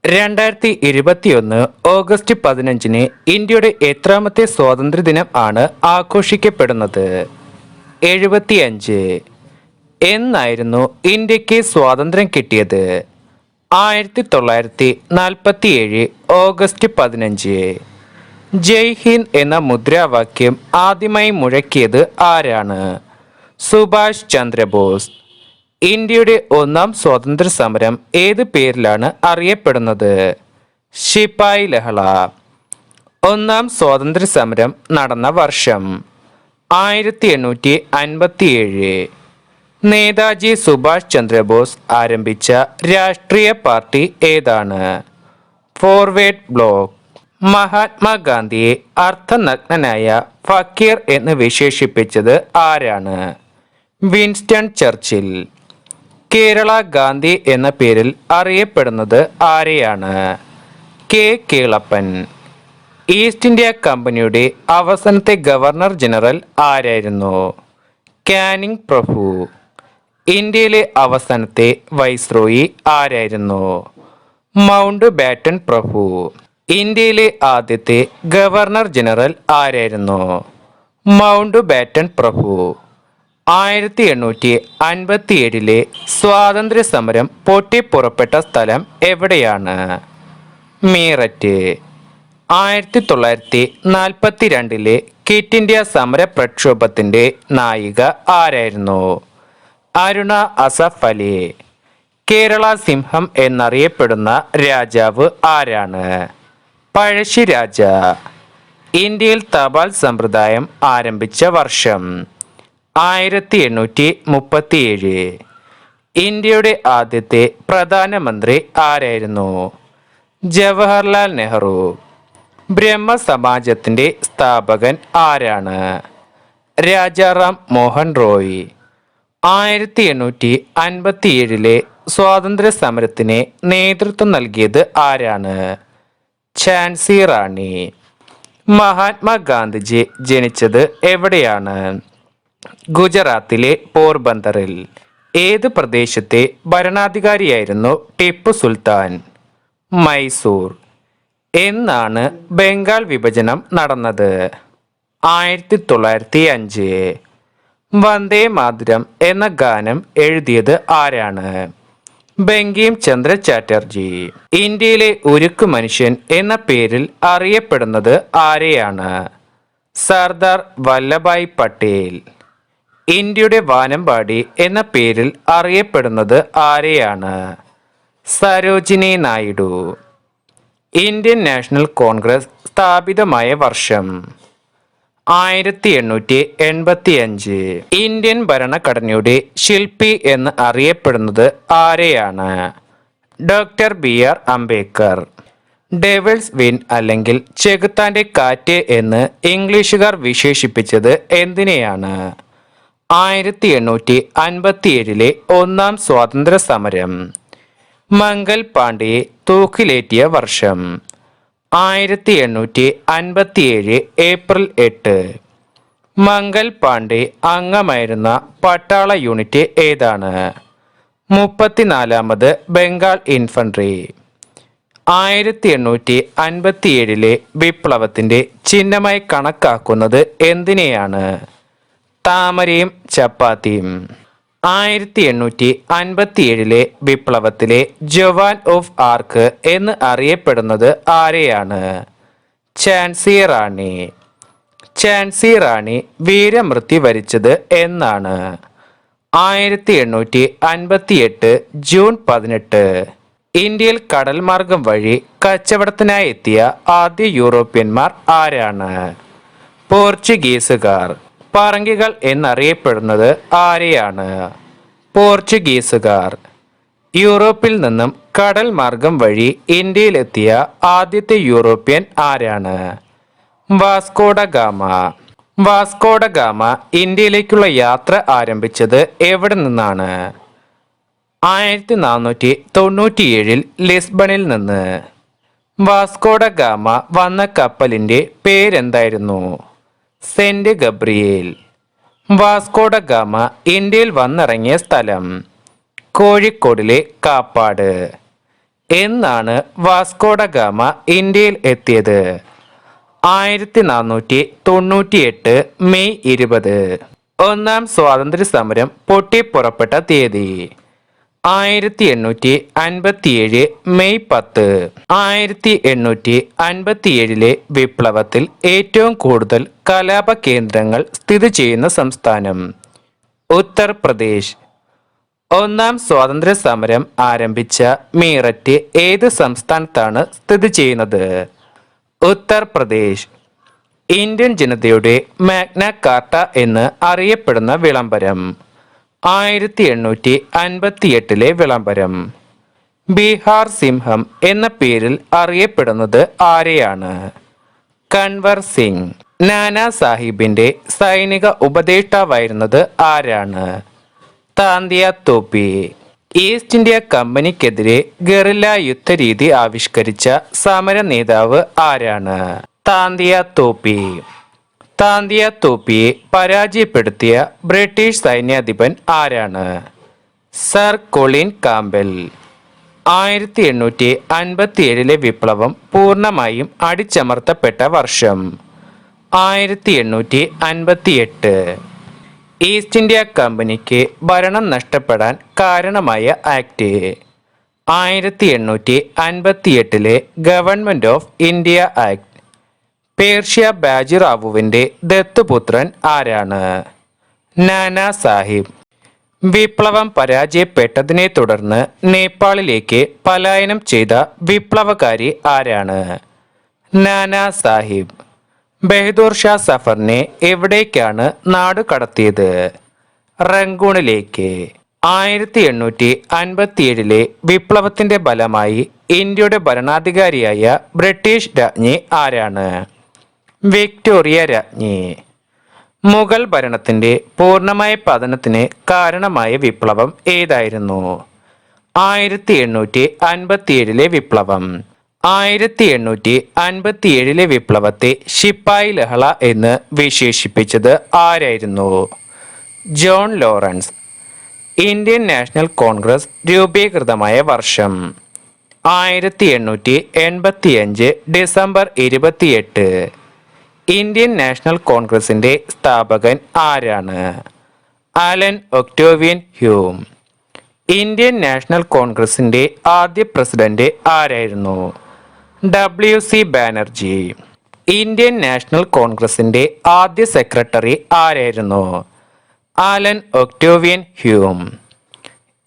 2021 August 15 ഇന്ത്യയുടെ എത്രാമത്തെ സ്വാതന്ത്ര്യദിനം ആണ് ആഘോഷിക്കപ്പെടുന്നത്? 75. എന്നായിരുന്നു ഇന്ത്യക്ക് സ്വാതന്ത്ര്യം കിട്ടിയത്? 1947 ഓഗസ്റ്റ് 15. ജയ് ഹിന്ദ് എന്ന മുദ്രാവാക്യം ആദ്യമായി മുഴക്കിയത് ആരാണ്? സുഭാഷ് ചന്ദ്രബോസ്. ഇന്ത്യയുടെ ഒന്നാം സ്വാതന്ത്ര്യ സമരം ഏത് പേരിലാണ് അറിയപ്പെടുന്നത്? ശിപായി ലഹള. ഒന്നാം സ്വാതന്ത്ര്യ സമരം നടന്ന വർഷം 1857. നേതാജി സുഭാഷ് ചന്ദ്രബോസ് ആരംഭിച്ച രാഷ്ട്രീയ പാർട്ടി ഏതാണ്? ഫോർവേഡ് ബ്ലോക്ക്. മഹാത്മാഗാന്ധിയെ അർദ്ധനഗ്നനായ ഫക്കീർ എന്ന് വിശേഷിപ്പിച്ചത് ആരാണ്? Winston Churchill. കേരള ഗാന്ധി എന്ന പേരിൽ അറിയപ്പെടുന്നത് ആരെയാണ്? കെ കേളപ്പൻ. ഈസ്റ്റ് ഇന്ത്യ കമ്പനിയുടെ അവസാനത്തെ ഗവർണർ ജനറൽ ആരായിരുന്നു? കാനിങ് പ്രഭു. ഇന്ത്യയിലെ അവസാനത്തെ വൈസ്രോയി ആരായിരുന്നു? മൗണ്ട് ബാറ്റൺ പ്രഭു. ഇന്ത്യയിലെ ആദ്യത്തെ ഗവർണർ ജനറൽ ആരായിരുന്നു? മൗണ്ട് ബാറ്റൺ പ്രഭു. 1857 സ്വാതന്ത്ര്യ സമരം പൊട്ടിപ്പുറപ്പെട്ട സ്ഥലം എവിടെയാണ്? മീററ്റ്. 1942 ക്വിറ്റ് ഇന്ത്യ സമര പ്രക്ഷോഭത്തിന്റെ നായിക ആരായിരുന്നു? അരുണ അസഫ് അലി. കേരള സിംഹം എന്നറിയപ്പെടുന്ന രാജാവ് ആരാണ്? പഴശ്ശിരാജ. ഇന്ത്യയിൽ തപാൽ സമ്പ്രദായം ആരംഭിച്ച വർഷം 1837. ഇന്ത്യയുടെ ആദ്യത്തെ പ്രധാനമന്ത്രി ആരായിരുന്നു? ജവഹർലാൽ നെഹ്റു. ബ്രഹ്മസമാജത്തിന്റെ സ്ഥാപകൻ ആരാണ്? രാജാറാം മോഹൻ റോയ്. 1857 സ്വാതന്ത്ര്യ സമരത്തിന് നേതൃത്വം നൽകിയത് ആരാണ്? ഝാൻസി റാണി. മഹാത്മാഗാന്ധിജി ജനിച്ചത് എവിടെയാണ്? ഗുജറാത്തിലെ പോർബന്തറിൽ. ഏത് പ്രദേശത്തെ ഭരണാധികാരിയായിരുന്നു ടിപ്പു സുൽത്താൻ? മൈസൂർ. എന്നാണ് ബംഗാൾ വിഭജനം നടന്നത്? 1905. വന്ദേ മാതരം എന്ന ഗാനം എഴുതിയത് ആരാണ്? ബങ്കിം ചന്ദ്ര ചാറ്റർജി. ഇന്ത്യയിലെ ഉരുക്കു മനുഷ്യൻ എന്ന പേരിൽ അറിയപ്പെടുന്നത് ആരെയാണ്? സർദാർ വല്ലഭായ് പട്ടേൽ. ഇന്ത്യയുടെ വാനമ്പാടി എന്ന പേരിൽ അറിയപ്പെടുന്നത് ആരെയാണ്? Sarojini Naidu. Indian national Congress സ്ഥാപിതമായ വർഷം 1885. ഇന്ത്യൻ ഭരണഘടനയുടെ ശില്പി എന്ന് അറിയപ്പെടുന്നത് ആരെയാണ്? Doctor BR Ambedkar. Devil's wind അല്ലെങ്കിൽ ചെകുത്താന്റെ കാറ്റ് എന്ന് ഇംഗ്ലീഷുകാർ വിശേഷിപ്പിച്ചത് എന്തിനെയാണ്? 1857 ഒന്നാം സ്വാതന്ത്ര്യ സമരം. മംഗൽ പാണ്ഡെയെ തൂക്കിലേറ്റിയ വർഷം 1857 ഏപ്രിൽ 8. മംഗൽ പാണ്ഡെ അംഗമായിരുന്ന പട്ടാള യൂണിറ്റ് ഏതാണ്? 34ാമത് ബംഗാൾ ഇൻഫൻട്രി. 1857 വിപ്ലവത്തിന്റെ ചിഹ്നമായി കണക്കാക്കുന്നത് എന്തിനെയാണ്? താമരയും ചപ്പാത്തിയും. 1857 വിപ്ലവത്തിലെ ജവാൻ ഓഫ് ആർക്ക് എന്ന് അറിയപ്പെടുന്നത് ആരെയാണ്? ഝാൻസി റാണി. ഝാൻസി റാണി വീരമൃത്യു വരിച്ചത് എന്നാണ്? 1858 ജൂൺ 18. ഇന്ത്യയിൽ കടൽ മാർഗം വഴി കച്ചവടത്തിനായി എത്തിയ ആദ്യ യൂറോപ്യന്മാർ ആരാണ്? പോർച്ചുഗീസുകാർ. പറങ്കികൾ എന്നറിയപ്പെടുന്നത് ആരെയാണ്? പോർച്ചുഗീസുകാർ. യൂറോപ്പിൽ നിന്നും കടൽ മാർഗം വഴി ഇന്ത്യയിലെത്തിയ ആദ്യത്തെ യൂറോപ്യൻ ആരാണ്? Vasco da gamma. വാസ്കോഡ ഗാമ ഇന്ത്യയിലേക്കുള്ള യാത്ര ആരംഭിച്ചത് എവിടെ നിന്നാണ്? 1497 ലിസ്ബണിൽ നിന്ന്. വാസ്കോഡ ഗാമ വന്ന കപ്പലിന്റെ പേരെന്തായിരുന്നു? Saint Gabriel. വാസ്കോഡ ഗാമ ഇന്ത്യയിൽ വന്നിറങ്ങിയ സ്ഥലം കോഴിക്കോടിലെ കാപ്പാട്. എന്നാണ് വാസ്കോഡ ഗാമ ഇന്ത്യയിൽ എത്തിയത്? 1498 മെയ് 20. ഒന്നാം സ്വാതന്ത്ര്യ സമരം പൊട്ടിപ്പുറപ്പെട്ട തീയതി? 1857 മെയ് 10. 1857 വിപ്ലവത്തിൽ ഏറ്റവും കൂടുതൽ കലാപ കേന്ദ്രങ്ങൾ സ്ഥിതി ചെയ്യുന്ന സംസ്ഥാനം? ഉത്തർപ്രദേശ്. ഒന്നാം സ്വാതന്ത്ര്യ സമരം ആരംഭിച്ച മീററ്റ് ഏത് സംസ്ഥാനത്താണ് സ്ഥിതി ചെയ്യുന്നത്? ഉത്തർപ്രദേശ്. ഇന്ത്യൻ ജനതയുടെ മാഗ്ന കാർട്ട എന്ന് അറിയപ്പെടുന്ന വിളംബരം? 1858 വിളംബരം. ബീഹാർ സിംഹം എന്ന പേരിൽ അറിയപ്പെടുന്നത് ആരെയാണ്? കൻവർ സിംഗ്. നാനാ സാഹിബിന്റെ സൈനിക ഉപദേഷ്ടാവായിരുന്നത് ആരാണ്? Tantia Tope. East India കമ്പനിക്കെതിരെ guerrilla യുദ്ധരീതി ആവിഷ്കരിച്ച സമര നേതാവ് ആരാണ്? താന്തിയ തോപ്പി. താന്തിയ തോപ്പിയെ പരാജയപ്പെടുത്തിയ ബ്രിട്ടീഷ് സൈന്യാധിപൻ ആരാണ്? Sir Colin Campbell. 1857 വിപ്ലവം പൂർണ്ണമായും അടിച്ചമർത്തപ്പെട്ട വർഷം? 1858. ഈസ്റ്റ് ഇന്ത്യ കമ്പനിക്ക് ഭരണം നഷ്ടപ്പെടാൻ കാരണമായ act? 1858 Government of India Act. Peshwa ബാജിറാവുവിന്റെ ദത്തുപുത്രൻ ആരാണ്? നാനാ സാഹിബ്. വിപ്ലവം പരാജയപ്പെട്ടതിനെ തുടർന്ന് നേപ്പാളിലേക്ക് പലായനം ചെയ്ത വിപ്ലവകാരി ആരാണ്? നാനാ സാഹിബ്. ബഹദൂർ ഷാ സഫറിനെ എവിടേക്കാണ് നാടുകടത്തിയത്? റങ്കൂണിലേക്ക്. 1857 വിപ്ലവത്തിന്റെ ഫലമായി ഇന്ത്യയുടെ ഭരണാധികാരിയായ ബ്രിട്ടീഷ് രാജ്ഞി ആരാണ്? വിക്ടോറിയ രാജ്ഞി. മുഗൾ ഭരണത്തിന്റെ പൂർണ്ണമായ പതനത്തിന് കാരണമായ വിപ്ലവം ഏതായിരുന്നു? 1857 വിപ്ലവം. 1857 വിപ്ലവത്തെ ശിപ്പായി ലഹള എന്ന് വിശേഷിപ്പിച്ചത് ആരായിരുന്നു? John Lawrence. Indian national Congress രൂപീകൃതമായ വർഷം? 1885 ഡിസംബർ 28. ഇന്ത്യൻ നാഷണൽ കോൺഗ്രസിന്റെ സ്ഥാപകൻ ആരാണ്? Allan Octavian Hume. Indian national കോൺഗ്രസിന്റെ ആദ്യ പ്രസിഡന്റ് ആരായിരുന്നു? WC ബാനർജി. ഇന്ത്യൻ നാഷണൽ കോൺഗ്രസിന്റെ ആദ്യ സെക്രട്ടറി ആരായിരുന്നു? ആലൻ ഒക്ടോവിയൻ ഹ്യൂം.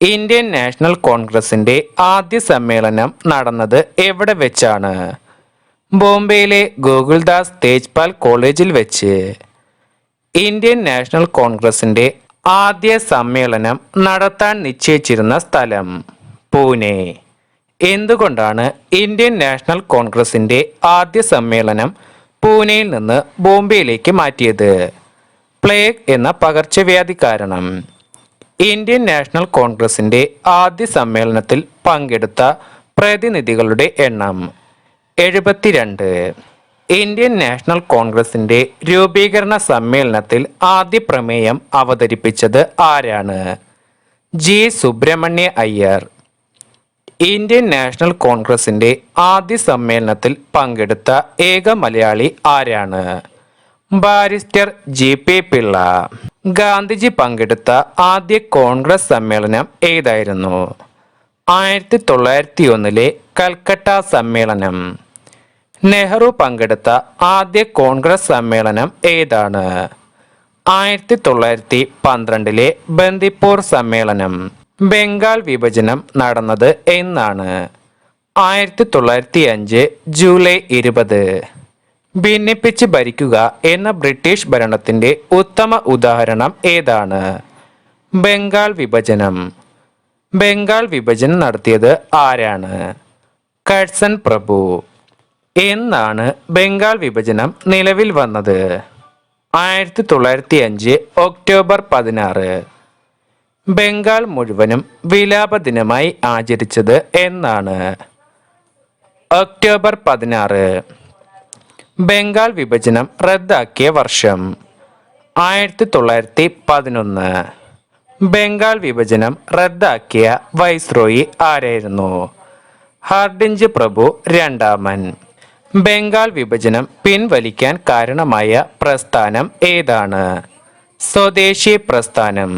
ഇന്ത്യൻ നാഷണൽ കോൺഗ്രസിന്റെ ആദ്യ സമ്മേളനം നടന്നത് എവിടെ വെച്ചാണ്? ബോംബെയിലെ ഗോകുൽദാസ് തേജ്പാൽ കോളേജിൽ വെച്ച്. ഇന്ത്യൻ നാഷണൽ കോൺഗ്രസിന്റെ ആദ്യ സമ്മേളനം നടത്താൻ നിശ്ചയിച്ചിരുന്ന സ്ഥലം? പൂനെ. എന്തുകൊണ്ടാണ് ഇന്ത്യൻ നാഷണൽ കോൺഗ്രസിന്റെ ആദ്യ സമ്മേളനം പൂനെയിൽ നിന്ന് ബോംബെയിലേക്ക് മാറ്റിയത്? പ്ലേഗ് എന്ന പകർച്ചവ്യാധി കാരണം. ഇന്ത്യൻ നാഷണൽ കോൺഗ്രസിന്റെ ആദ്യ സമ്മേളനത്തിൽ പങ്കെടുത്ത പ്രതിനിധികളുടെ എണ്ണം? 72. ഇന്ത്യൻ നാഷണൽ കോൺഗ്രസിന്റെ രൂപീകരണ സമ്മേളനത്തിൽ ആദ്യ പ്രമേയം അവതരിപ്പിച്ചത് ആരാണ്? G Subramania Iyer. Indian national കോൺഗ്രസിന്റെ ആദ്യ സമ്മേളനത്തിൽ പങ്കെടുത്ത ഏക മലയാളി ആരാണ്? Barrister GP Pillai. ഗാന്ധിജി പങ്കെടുത്ത ആദ്യ കോൺഗ്രസ് സമ്മേളനം ഏതായിരുന്നു? 1901 കൽക്കട്ട സമ്മേളനം. നെഹ്റു പങ്കെടുത്ത ആദ്യ കോൺഗ്രസ് സമ്മേളനം ഏതാണ്? 1912 ബന്ദിപ്പൂർ സമ്മേളനം. ബംഗാൾ വിഭജനം നടന്നത് എന്നാണ്? 1905 ജൂലൈ 20. ഭിന്നിപ്പിച്ച് ഭരിക്കുക എന്ന ബ്രിട്ടീഷ് ഭരണത്തിന്റെ ഉത്തമ ഉദാഹരണം ഏതാണ്? ബംഗാൾ വിഭജനം. ബംഗാൾ വിഭജനം നടത്തിയത് ആരാണ്? കഴ്സൺ പ്രഭു. എന്നാണ് ബംഗാൾ വിഭജനം നിലവിൽ വന്നത്? 1905 ഒക്ടോബർ 16. ബംഗാൾ മുഴുവനും വിലാപ ദിനമായി ആചരിച്ചത് എന്നാണ്? ഒക്ടോബർ 16. ബംഗാൾ വിഭജനം റദ്ദാക്കിയ വർഷം? 1911. ബംഗാൾ വിഭജനം റദ്ദാക്കിയ വൈസ്രോയി ആരായിരുന്നു? ഹാർഡിഞ്ച് പ്രഭു രണ്ടാമൻ. ബംഗാൾ വിഭജനം പിൻവലിക്കാൻ കാരണമായ പ്രസ്ഥാനം ഏതാണ്? സ്വദേശി പ്രസ്ഥാനം.